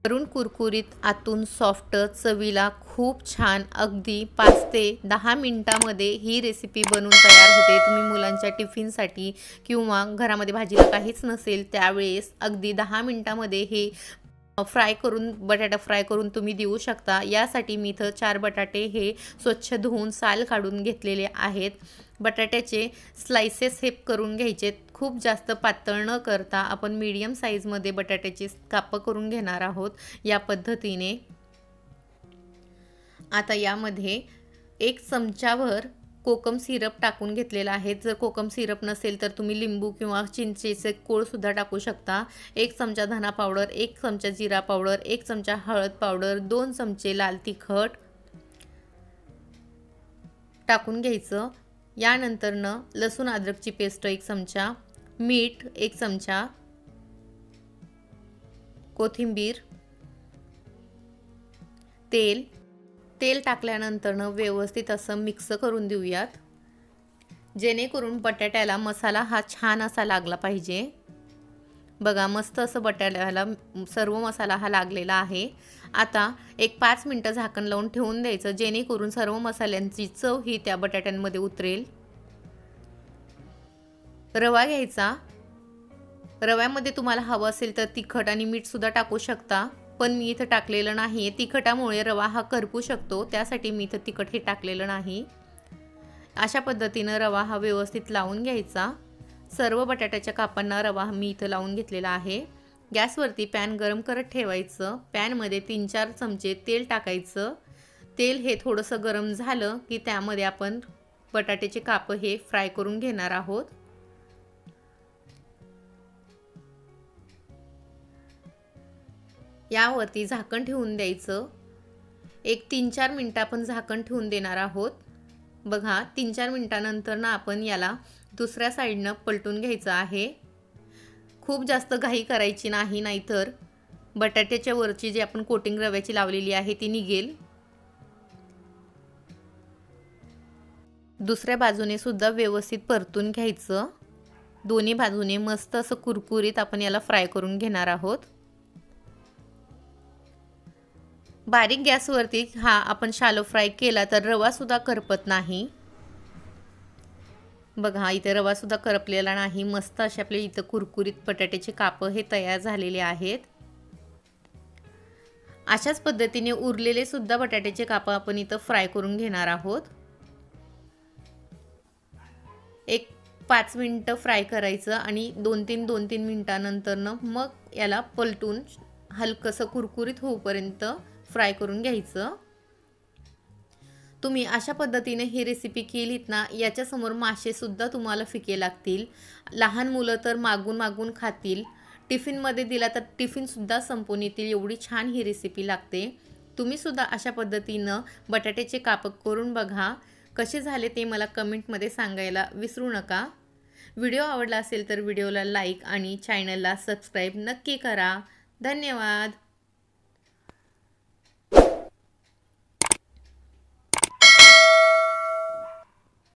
वरून कुरकुरीत आतून सॉफ्ट, चवीला खूप छान. अगदी 5 ते 10 मिनिटांमध्ये ही रेसिपी बनून तयार होते. तुम्ही मुलांच्या टिफिनसाठी किंवा घरामध्ये भाजीला काहीच नसेल त्यावेळेस अगदी 10 मिनिटांमध्ये हे बटाटा फ्राय करून तुम्ही देऊ शकता। यासाठी मी इथं 4 बटाटे हे स्वच्छ धुवून साल काढून घेतलेले आहेत। बटाट्याचे स्लाइसेस हे करून घ्यायचे, खूप जास्त पातळ न करता आपण मीडियम साईजमध्ये बटाट्याची कापं करून घेणार आहोत या पद्धतीने। आता यामध्ये 1 चमचाभर कोकम सिरप टाकून घेतलेला आहे। जर कोकम सिरप नसेल तर तुम्ही लिंबू किंवा चिंचेचे कोळ सुद्धा टाकू शकता। 1 चमचा धना पावडर, 1 चमचा जिरा पावडर, 1 चमचा हळद पावडर, 2 चमचे लाल तिखट टाकून घ्यायचं। यानंतर लसूण अद्रकची पेस्ट 1 चमचा, मीठ 1 चमचा, कोथिंबीर, तेल टाकल्यानंतर व्यवस्थित असं मिक्स करून देऊयात, जेणेकरून बटाट्याला मसाला हा छान असा लागला पाहिजे। बघा मस्त असं बटाट्याला सर्व मसाला हा लागलेला आहे। आता एक 5 मिनिटं झाकण लावून ठेवून द्यायचं, जेणेकरून सर्व मसाल्यांची चव ही त्या बटाट्यांमध्ये उतरेल। रवा घ्यायचा, रव्यामध्ये तुम्हाला हवं असेल तर तिखट आणि मीठ सुद्धा टाकू शकता, पण मी इथं टाकलेलं नाही। तिखटामुळे रवा हा करपू शकतो, त्यासाठी मी इथं तिखट हे टाकलेलं नाही। अशा पद्धतीने रवा हा व्यवस्थित लावून घ्यायचा। सर्व बटाट्याच्या कापांना रवा मी इथं लावून घेतलेला आहे। गॅसवरती पॅन गरम करत ठेवायचं। पॅनमध्ये 3-4 चमचे तेल टाकायचं। तेल हे थोडंसं गरम झालं की त्यामध्ये आपण बटाट्याचे काप हे फ्राय करून घेणार आहोत। यावरती झाकण ठेवून द्यायचं। एक 3-4 मिनिटं आपण झाकण ठेवून देणार आहोत। बघा 3-4 मिनिटांनंतर आपण याला दुसऱ्या साइडनं पलटून घ्यायचं आहे। खूप जास्त घाई करायची नाही, नाहीतर बटाट्याच्या वरची जी आपण कोटिंग रव्याची लावलेली आहे ती निघेल। दुसऱ्या बाजूने सुद्धा व्यवस्थित परतून घ्यायचं। दोन्ही बाजूने मस्त असं कुरकुरीत आपण याला फ्राय करून घेणार आहोत। बारीक गॅसवरती हा आपण शालो फ्राय केला तर रवा सुद्धा करपत नाही। बघा इथे रवा सुद्धा करपलेला नाही। मस्त असे आपले इथे कुरकुरीत बटाट्याचे काप हे तयार झालेले आहेत। अशाच पद्धतीने उरलेले सुद्धा बटाट्याचे काप आपण इथे फ्राय करून घेणार आहोत। एक 5 मिनिटं फ्राय करायचं आणि 2-3 मिनिटांनंतर मग याला पलटून हलकसं कुरकुरीत होईपर्यंत फ्राय करून घ्यायचं। तुम्ही अशा पद्धतीने ही रेसिपी केलीत ना, याच्या समोर मासे सुद्धा तुम्हाला फिके लागतील। लहान मुलं तर मागून खातील। टिफिनमध्ये दिला तर टिफिन सुद्धा संपून येतील, एवढी छान ही रेसिपी लागते। तुम्ही सुद्धा अशा पद्धतीने बटाट्याचे काप करून बघा, कसे झाले ते मला कमेंटमध्ये सांगायला विसरू नका। व्हिडिओ आवडला असेल तर व्हिडिओला लाईक आणि चॅनलला सबस्क्राइब नक्की करा। धन्यवाद।